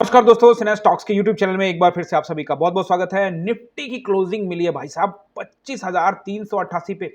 नमस्कार दोस्तों, सिन्हा स्टॉक्स के यूट्यूब चैनल में एक बार फिर से आप सभी का बहुत बहुत स्वागत है। निफ्टी की क्लोजिंग मिली है भाई साहब 25,388 पे।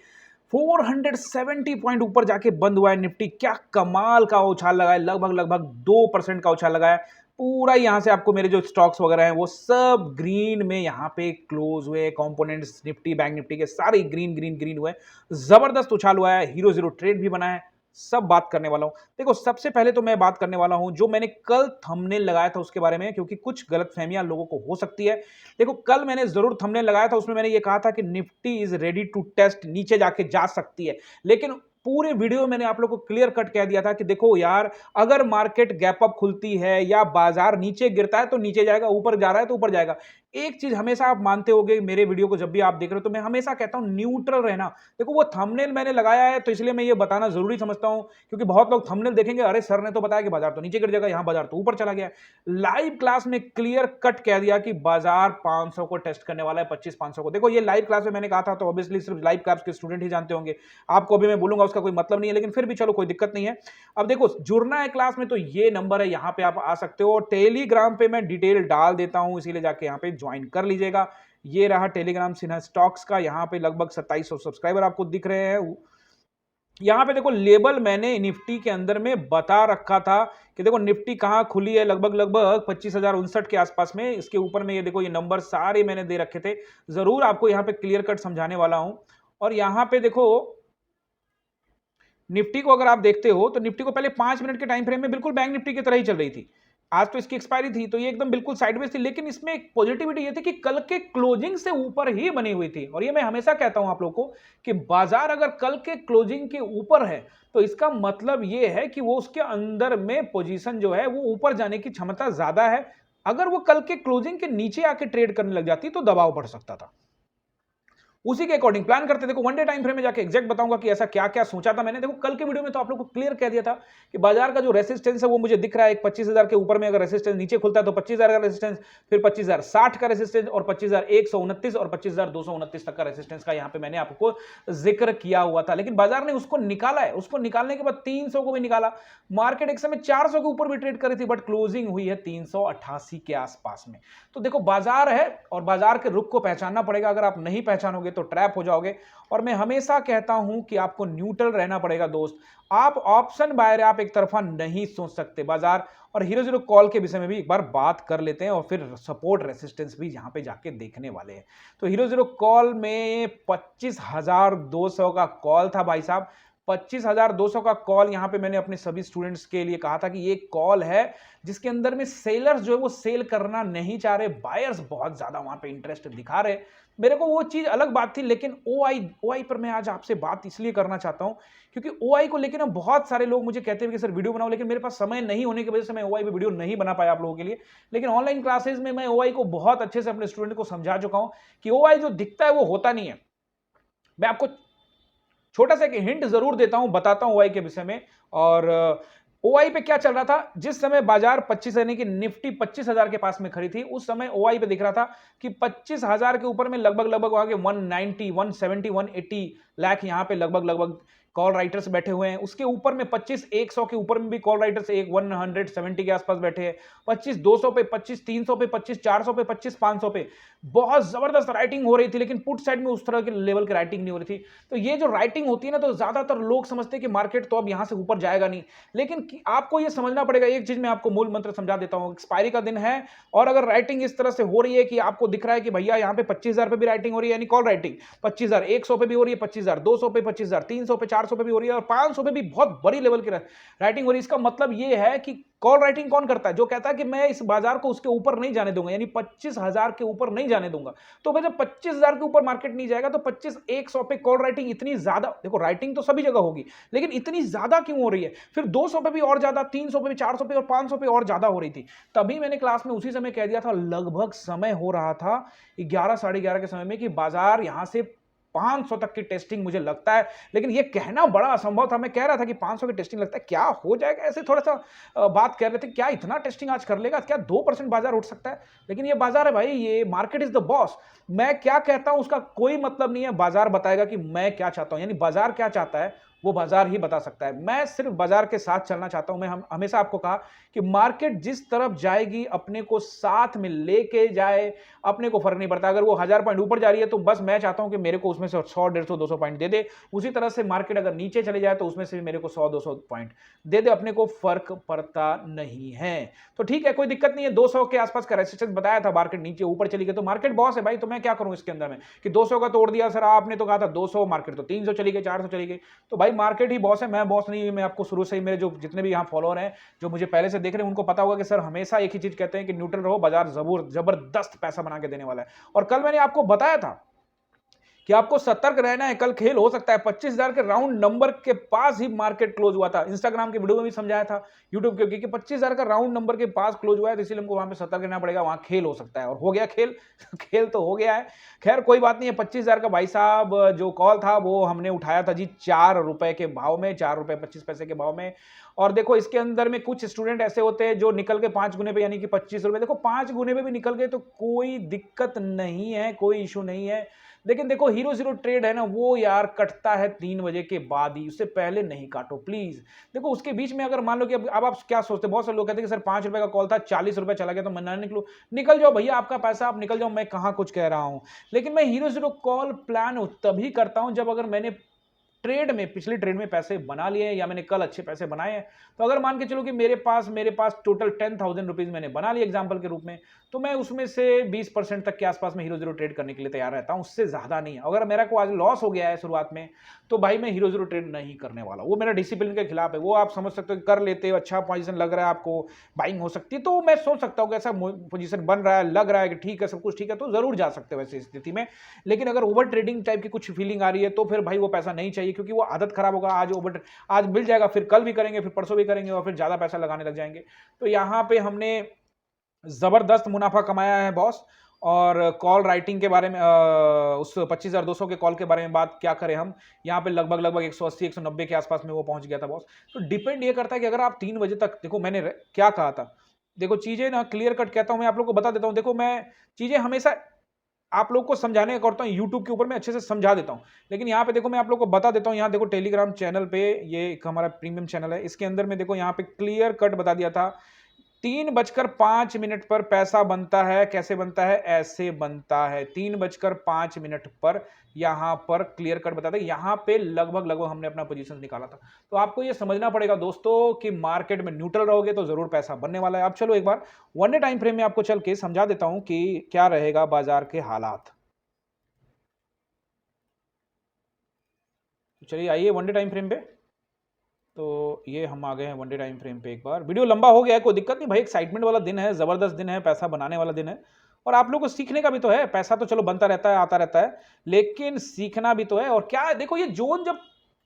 470 पॉइंट ऊपर जाके बंद हुआ है निफ्टी। क्या कमाल का उछाल लगा है, लगभग 2% का उछाल लगा है। पूरा यहाँ से आपको मेरे जो स्टॉक्स वगैरह हैं वो सब ग्रीन में यहाँ पे क्लोज हुए। कंपोनेंट्स निफ्टी, बैंक निफ्टी के सारे ग्रीन ग्रीन ग्रीन हुए। जबरदस्त उछाल हुआ है, हीरो जीरो ट्रेड भी बना है। सब बात करने वाला हूं। देखो, सबसे पहले तो मैं बात करने वाला हूं जो मैंने कल थंबनेल लगाया था उसके बारे में, क्योंकि कुछ गलतफहमियां लोगों को हो सकती है। देखो, कल मैंने जरूर थंबनेल लगाया था, उसमें मैंने ये कहा था कि Nifty is ready to test, नीचे जाके जा सकती है। लेकिन पूरे वीडियो में मैंने आप लोगों को क्लियर कट कह दिया था कि देखो यार, अगर मार्केट गैप अप खुलती है या बाजार नीचे गिरता है तो नीचे जाएगा, ऊपर जा रहा है तो ऊपर जाएगा। एक चीज हमेशा आप मानते होगे मेरे वीडियो को, जब भी आप देख रहे हो तो मैं हमेशा कहता हूं न्यूट्रल रहना। देखो, वो थंबनेल मैंने लगाया है तो इसलिए मैं ये बताना जरूरी समझता हूं, क्योंकि बहुत लोग थंबनेल देखेंगे, अरे सर ने तो बताया कि बाजार तो नीचे गिर जाएगा, यहां बाजार तो ऊपर चला गया। लाइव क्लास में क्लियर कट कह दिया कि बाजार 500 को टेस्ट करने वाला है, 25,500 को। देखो, ये लाइव क्लास में मैंने कहा था तो ऑब्वियसली सिर्फ लाइव क्लास के स्टूडेंट ही जानते होंगे। आपको अभी मैं बोलूंगा उसका कोई मतलब नहीं है, लेकिन फिर भी चलो कोई दिक्कत नहीं है। अब देखो, जुड़ना है क्लास में तो ये नंबर है, यहां पे आप आ सकते हो। टेलीग्राम पे मैं डिटेल डाल देता हूं, इसीलिए जाके यहां पे ज्वाइन कर लीजिएगा। ये रहा टेलीग्राम सिन्हा स्टॉक्स का। यहां पे लगभग 2700 सब्सक्राइबर आपको दिख रहे हैं। यहां पे देखो, लेबल मैंने निफ्टी के अंदर में बता रखा था कि देखो निफ्टी कहां खुली है, लगभग 25,059 के आसपास में। इसके ऊपर में ये देखो, ये नंबर सारे मैंने दे रखे थे। जरूर आपको यहां पे क्लियर कट समझाने वाला हूं। और यहां पे देखो, निफ्टी को अगर आप देखते हो तो निफ्टी को पहले 5 मिनट के टाइम फ्रेम में बिल्कुल बैंक निफ्टी की तरह ही चल रही थी। आज तो इसकी एक्सपायरी थी तो ये एकदम बिल्कुल साइडवेज थी, लेकिन इसमें एक पॉजिटिविटी ये थी कि कल के क्लोजिंग से ऊपर ही बनी हुई थी। और ये मैं हमेशा कहता हूं आप लोगों को कि बाजार अगर कल के क्लोजिंग के ऊपर है तो इसका मतलब ये है कि वो उसके अंदर में पोजीशन जो है वो ऊपर जाने की क्षमता ज्यादा है। अगर वो कल के क्लोजिंग के नीचे आके ट्रेड करने लग जाती तो दबाव बढ़ सकता था। उसी के अकॉर्डिंग प्लान करते। देखो, वन डे टाइम फ्रेम में जाके एग्जैक्ट बताऊंगा कि ऐसा क्या क्या सोचा था मैंने। देखो, कल के वीडियो में तो आप लोग को क्लियर कह दिया था कि बाजार का जो रेसिस्टेंस है वो मुझे दिख रहा है एक 25,000 के ऊपर में। अगर रेसिस्टेंस नीचे खुलता है तो 25,000 का रेसिस्टेंस, फिर 25,060 का रेसिस्टेंस और 25,129 और 25,229 तक का रेसिस्टेंस का यहां पे मैंने आपको जिक्र किया हुआ था। लेकिन बाजार ने उसको निकाला है। उसको निकालने के बाद 300 को भी निकाला। मार्केट एक समय 400 के ऊपर भी ट्रेड कर रही थी, बट क्लोजिंग हुई है 388 के आसपास में। तो देखो, बाजार है और बाजार के रुख को पहचानना पड़ेगा। अगर आप नहीं पहचानोगे तो ट्रैप हो जाओगे। और मैं हमेशा कहता हूं कि आपको न्यूट्रल रहना पड़ेगा दोस्त। आप ऑप्शन बायर, आप एक तरफा नहीं सोच सकते। बाजार और हीरो जीरो कॉल के विषय में भी एक बार बात कर लेते हैं और फिर सपोर्ट रेसिस्टेंस भी यहां पे जाके देखने वाले हैं। तो हीरो जीरो कॉल में 25,200 का कॉल था भाई साहब। 25,200 का कॉल यहां पे मैंने अपने सभी स्टूडेंट्स के लिए कहा था कि ये कॉल है जिसके अंदर में सेलर्स जो है वो सेल करना नहीं चाह रहे, बायर्स बहुत ज्यादा वहां पे इंटरेस्ट दिखा रहे। मेरे को वो चीज अलग बात थी, लेकिन ओआई पर मैं आज आपसे बात इसलिए करना चाहता हूं क्योंकि ओआई को लेकर ना बहुत सारे लोग मुझे कहते हैं कि सर वीडियो बनाओ, लेकिन मेरे पास समय नहीं होने की वजह से मैं ओआई पे वीडियो नहीं बना पाया आप लोगों के लिए। लेकिन ऑनलाइन क्लासेस में मैं ओआई को बहुत अच्छे से अपने स्टूडेंट को समझा चुका हूं कि ओआई जो दिखता है वो होता नहीं है। मैं आपको छोटा सा एक हिंट जरूर देता हूं, बताता हूं ओआई के विषय में। और ओआई पे क्या चल रहा था, जिस समय बाजार 25 यानी कि निफ्टी 25,000 के पास में खड़ी थी, उस समय ओआई पे दिख रहा था कि 25,000 के ऊपर में लगभग वहां के 190, 170, 180 लाख यहां पे लगभग कॉल राइटर्स बैठे हुए हैं। उसके ऊपर में 25,100 के ऊपर में भी कॉल राइटर्स एक 170 के आसपास बैठे हैं। 25,200 पे, 25,300 पे, 25,400 पे, 25,500 पे बहुत जबरदस्त राइटिंग हो रही थी, लेकिन पुट साइड में उस तरह के लेवल की राइटिंग नहीं हो रही थी। तो ये जो राइटिंग होती है ना, तो ज्यादातर लोग समझते हैं कि मार्केट तो अब यहां से ऊपर जाएगा नहीं। लेकिन आपको ये समझना पड़ेगा, एक चीज मैं आपको मूल मंत्र समझा देता हूं। एक्सपायरी का दिन है और अगर राइटिंग इस तरह से हो रही है कि आपको दिख रहा है कि भैया यहां पे 25,000 पे भी राइटिंग हो रही है, यानी कॉल राइटिंग 25,100 पे भी हो रही है, 25,200 पे, 25,300 पे, 400 पे भी हो रही है और 500 पे भी बहुत बड़ी लेवल की राइटिंग हो रही है। इसका मतलब ये है कि कॉल राइटिंग कौन करता है? जो कहता है कि मैं इस बाजार को उसके ऊपर नहीं जाने दूंगा, यानी 25,000 के ऊपर नहीं जाने दूंगा। तो भाई जब 25,000 के ऊपर मार्केट नहीं जाएगा तो 25,100 पे कॉल राइटिंग इतनी ज्यादा, देखो राइटिंग तो सभी जगह होगी, लेकिन इतनी ज्यादा क्यों हो रही है? फिर 200 पे भी और ज्यादा, 300 पे भी, 400 पे और 500 पे और ज्यादा हो रही थी। तभी मैंने क्लास में उसी समय कह दिया था, लगभग समय हो रहा था 11, साढ़े 11 के समय में, कि बाजार यहां से 500 तक की टेस्टिंग मुझे लगता है। लेकिन ये कहना बड़ा असंभव था। मैं कह रहा था कि 500 की टेस्टिंग लगता है, क्या हो जाएगा, ऐसे थोड़ा सा बात कर रहे थे, क्या इतना टेस्टिंग आज कर लेगा, क्या 2% बाजार उठ सकता है? लेकिन ये बाजार है भाई, ये मार्केट इज द बॉस। मैं क्या कहता हूं उसका कोई मतलब नहीं है, बाजार बताएगा कि मैं क्या चाहता हूं। यानी बाजार क्या चाहता है वो बाजार ही बता सकता है। मैं सिर्फ बाजार के साथ चलना चाहता हूं। मैं हमेशा आपको कहा कि मार्केट जिस तरफ जाएगी अपने को साथ में लेके जाए, अपने को फर्क नहीं पड़ता। अगर वो 1000 पॉइंट ऊपर जा रही है तो बस मैं चाहता हूं कि मेरे को उसमें से 100, 150, 200 पॉइंट दे दे। उसी तरह से मार्केट अगर नीचे चले जाए तो उसमें से भी मेरे को 100, 200 पॉइंट दे दे, अपने को फर्क पड़ता नहीं है। तो ठीक है, कोई दिक्कत नहीं है। 200 के आसपास का रेजिस्टेंस बताया था, मार्केट नीचे ऊपर चली गई तो मार्केट बॉस है भाई, तो मैं क्या करूं इसके अंदर में कि 200 का तोड़ दिया सर, आपने तो कहा था 200, मार्केट तो 300 चली गई, 400 चली गई। तो भाई मार्केट ही बॉस है, मैं बॉस नहीं। मैं आपको शुरू से ही, मेरे जो जितने भी यहाँ फॉलोअर हैं, जो मुझे पहले से देख रहे हैं, उनको पता होगा कि सर हमेशा एक ही चीज कहते हैं कि न्यूट्रल रहो, बाजार जबरदस्त पैसा बना के देने वाला है। और कल मैंने आपको बताया था कि आपको सतर्क रहना है। कल खेल हो सकता है 25,000 के राउंड नंबर के पास ही मार्केट क्लोज हुआ था। इंस्टाग्राम के वीडियो में भी समझाया था, यूट्यूब के, कि 25,000 का राउंड नंबर के पास क्लोज हुआ है, तो इसलिए हमको वहां पे सतर्क रहना पड़ेगा। वहां खेल हो सकता है, और हो गया खेल। खेल तो हो गया है। खैर कोई बात नहीं है। 25,000 का भाई साहब जो कॉल था वो हमने उठाया था जी 4 रुपए के भाव में, 4 रुपए 25 पैसे के भाव में। और देखो इसके अंदर में कुछ स्टूडेंट ऐसे होते हैं जो निकल के 5 गुने पे, यानी कि 25 रुपए, देखो 5 गुने पे भी निकल गए तो कोई दिक्कत नहीं है, कोई इशू नहीं है। लेकिन देखो हीरो जीरो ट्रेड है ना, वो यार कटता है 3 बजे के बाद ही, उससे पहले नहीं काटो प्लीज। देखो उसके बीच में अगर मान लो कि अब आप क्या सोचते हैं, बहुत सारे लोग कहते हैं कि सर 5 रुपए का कॉल था, 40 रुपए चला गया तो मैं ना निकलूं। निकल जाओ भैया, आपका पैसा, आप निकल जाओ, मैं कहां कुछ कह रहा हूं। लेकिन मैं हीरो जीरो कॉल प्लान तभी करता हूं जब अगर मैंने ट्रेड में, पिछली ट्रेड में पैसे बना लिए हैं, या मैंने कल अच्छे पैसे बनाए हैं। तो अगर मान के चलो कि मेरे पास टोटल 10,000 रुपीज मैंने बना लिए एग्जांपल के रूप में, तो मैं उसमें से 20% तक के आसपास में हीरो जीरो ट्रेड करने के लिए तैयार रहता हूं, उससे ज्यादा नहीं। अगर मेरा को आज लॉस हो गया है शुरुआत में, तो भाई मैं हीरो जीरो ट्रेड नहीं करने वाला। वो मेरा डिसिप्लिन के खिलाफ है। वो आप समझ सकते हो, कर लेते हो, अच्छा पोजीशन लग रहा है आपको, बाइंग हो सकती है, तो मैं सोच सकता हूं कि ऐसा पोजीशन बन रहा है, लग रहा है कि ठीक है, सब कुछ ठीक है, तो जरूर जा सकते हो ऐसी स्थिति में। लेकिन अगर ओवर ट्रेडिंग टाइप की कुछ फीलिंग आ रही है तो फिर भाई वो पैसा नहीं चाहिए, क्योंकि वो आदत खराब होगा। आज मिल जाएगा, फिर कल भी करेंगे, फिर परसों भी करेंगे, और फिर ज्यादा पैसा लगाने लग जाएंगे। तो यहां पे हमने जबरदस्त मुनाफा कमाया है बॉस। और कॉल राइटिंग के बारे में, उस 25,200 के कॉल के बारे में बात क्या करें हम, यहाँ पे लगभग 180 190 के आसपास में वो पहुंच गया था बॉस। तो डिपेंड ये करता है कि अगर आप 3 बजे तक, देखो मैंने क्या कहा था, देखो चीजें ना क्लियर कट कहता हूं, मैं आप लोग को बता देता हूं। देखो मैं चीजें हमेशा आप लोग को समझाने का करता हूं, यूट्यूब के ऊपर मैं अच्छे से समझा देता हूं, लेकिन यहाँ पे देखो मैं आप लोग को बता देता हूं। यहाँ देखो टेलीग्राम चैनल पे, ये एक हमारा प्रीमियम चैनल है, इसके अंदर में देखो यहाँ पे क्लियर कट बता दिया था, 3:05 पर पैसा बनता है। कैसे बनता है? ऐसे बनता है, 3:05 पर यहां पर क्लियर कट बताते हैं। यहां पे लगभग हमने अपना पोजीशन निकाला था। तो आपको ये समझना पड़ेगा दोस्तों कि मार्केट में न्यूट्रल रहोगे तो जरूर पैसा बनने वाला है। अब चलो एक बार वन डे टाइम फ्रेम में आपको चल के समझा देता हूं कि क्या रहेगा बाजार के हालात। तो चलिए आइए वन डे टाइम फ्रेम पे। तो ये हम आ गए हैं वन डे टाइम फ्रेम पे। एक बार वीडियो लंबा हो गया है, कोई दिक्कत नहीं भाई, एक्साइटमेंट वाला दिन है, जबरदस्त दिन है, पैसा बनाने वाला दिन है, और आप लोग को सीखने का भी तो है। पैसा तो चलो बनता रहता है, आता रहता है, लेकिन सीखना भी तो है। और क्या है, देखो ये जोन जब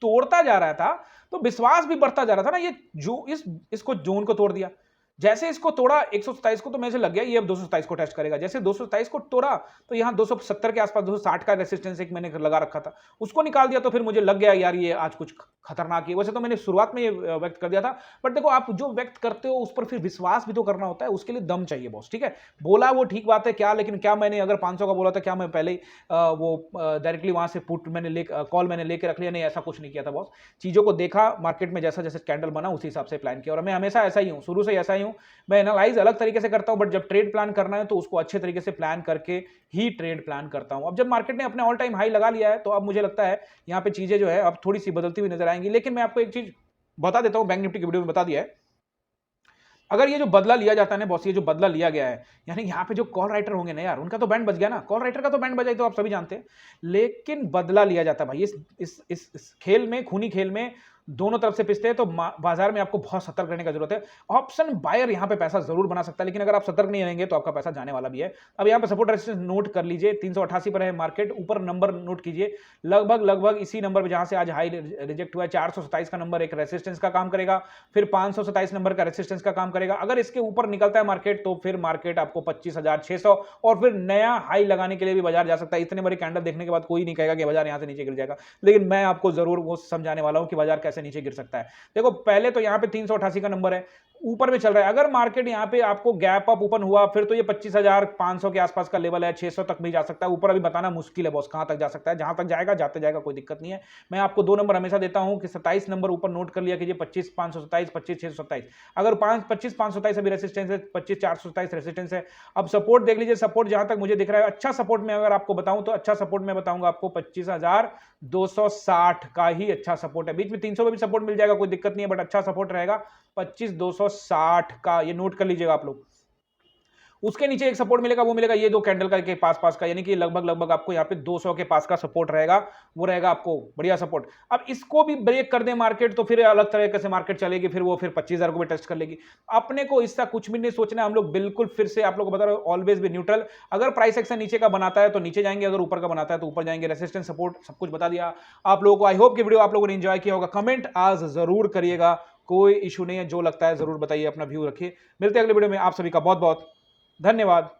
तोड़ता जा रहा था तो विश्वास भी बढ़ता जा रहा था ना। ये जो इसको जोन को तोड़ दिया, जैसे इसको तोड़ा 127 को, तो मेरे से लग गया ये अब 227 को टेस्ट करेगा। जैसे 227 को तोड़ा तो यहाँ 270 के आसपास, 260 का रेसिस्टेंस एक मैंने लगा रखा था, उसको निकाल दिया, तो फिर मुझे लग गया यार ये आज कुछ खतरनाक है। वैसे तो मैंने शुरुआत में ये व्यक्त कर दिया था, बट देखो आप जो व्यक्त करते हो उस पर फिर विश्वास भी तो करना होता है, उसके लिए दम चाहिए बॉस। ठीक है, बोला वो ठीक बात है क्या, लेकिन क्या मैंने अगर 500 का बोला था, क्या मैं पहले ही वो डायरेक्टली वहां से पुट मैंने कॉल मैंने लेके रख लिया? नहीं, ऐसा कुछ नहीं किया था बॉस। चीजों को देखा, मार्केट में जैसा जैसे कैंडल बना उसी हिसाब से प्लान किया, और मैं हमेशा ऐसा ही हूं, शुरू से ऐसा ही हूं। मैं एनालाइज अलग तरीके से करता हूं, बट जब ट्रेड प्लान करना है तो उसको अच्छे तरीके से प्लान करके ही ट्रेड प्लान करता हूं। अब जब मार्केट ने अपने ऑल टाइम हाई लगा लिया है, तो अब मुझे लगता है यहां पे चीजें जो है अब थोड़ी सी बदलती हुई नजर आएंगी। लेकिन मैं आपको एक चीज बता देता हूं, बैंक निफ्टी की वीडियो में बता दिया है, अगर ये जो बदला लिया जाता है ना बॉस, ये जो बदला लिया गया है, यानी यहाँ पे जो कॉल राइटर होंगे ना यार, उनका तो बैंड बज गया ना, कॉल राइटर का तो बैंड बजा तो आप सभी जानते हैं। लेकिन बदला लिया जाता है भाई इस खेल में, खूनी खेल में दोनों तरफ से पिसते हैं, तो बाजार में आपको बहुत सतर्क रहने की जरूरत है। ऑप्शन बायर यहाँ पे पैसा जरूर बना सकता है, लेकिन अगर आप सतर्क नहीं रहेंगे तो आपका पैसा जाने वाला भी है। अब यहाँ पे सपोर्ट रेजिस्टेंस नोट कर लीजिए, 388 पर है मार्केट, ऊपर नंबर नोट कीजिए, लगभग इसी नंबर पे जहां से आज हाई रिजेक्ट हुआ है, 427 का नंबर एक रेजिस्टेंस का काम करेगा, फिर 527 नंबर का रेजिस्टेंस का काम करेगा। अगर इसके ऊपर निकलता है मार्केट तो फिर मार्केट आपको 25,600 और फिर नया हाई लगाने के लिए भी बाजार जा सकता है। इतने बड़े कैंडल देखने के बाद कोई नहीं कहेगा कि बाजार यहां से नीचे गिर जाएगा, लेकिन मैं आपको जरूर वो समझाने वाला हूं कि बाजार कैसे से नीचे गिर सकता है। देखो पहले तो यहाँ पे 388 का नंबर है, ऊपर में चल रहा है। अगर मार्केट यहाँ पे आपको गैप अप ओपन हुआ फिर तो ये 25,500 के आसपास का लेवल है, 600 तक भी जा सकता है। ऊपर अभी बताना मुश्किल है बॉस कहां तक जा सकता है, जहां तक जाएगा जाते जाएगा, कोई दिक्कत नहीं है। मैं आपको 2 नंबर हमेशा देता हूं कि 27 नंबर ऊपर नोट कर लिया कीजिए, 25,527, 25,627। अगर 25,527 अभी रेसिस्टेंस है, 25,427 रेसिस्टेंस है। अब सपोर्ट देख लीजिए, सपोर्ट जहां तक मुझे दिख रहा है अच्छा सपोर्ट में अगर आपको बताऊं तो अच्छा सपोर्ट में बताऊंगा आपको 25,260 का ही अच्छा सपोर्ट है। बीच में 300 में भी सपोर्ट मिल जाएगा, कोई दिक्कत नहीं है, बट अच्छा सपोर्ट रहेगा 25,260 का, ये नोट कर लीजिएगा आप लोग। उसके नीचे एक सपोर्ट मिलेगा, वो मिलेगा ये 2 कैंडल का के पास का, यानी कि लगभग आपको यहाँ पे 200 के पास का सपोर्ट रहेगा, वो रहेगा आपको बढ़िया सपोर्ट। अब इसको भी ब्रेक कर दे मार्केट तो फिर अलग तरीके से मार्केट चलेगी, फिर वो फिर 25,000 को भी टच कर लेगी। अपने को इसका कुछ भी नहीं सोचना, हम लोग बिल्कुल फिर से आप लोग को बता रहे हो ऑलवेज भी न्यूट्रल। अगर प्राइस एक्शन नीचे का बनाता है तो नीचे जाएंगे, अगर ऊपर का बनाता है तो ऊपर जाएंगे। रेसिस्टेंस सपोर्ट सब कुछ बता दिया आप लोगों को। आई होप कि वीडियो आप लोगों ने एंजॉय किया होगा। कमेंट आज जरूर करिएगा, कोई इशू नहीं है, जो लगता है जरूर बताइए, अपना व्यू रखिए। मिलते हैं अगले वीडियो में, आप सभी का बहुत बहुत धन्यवाद।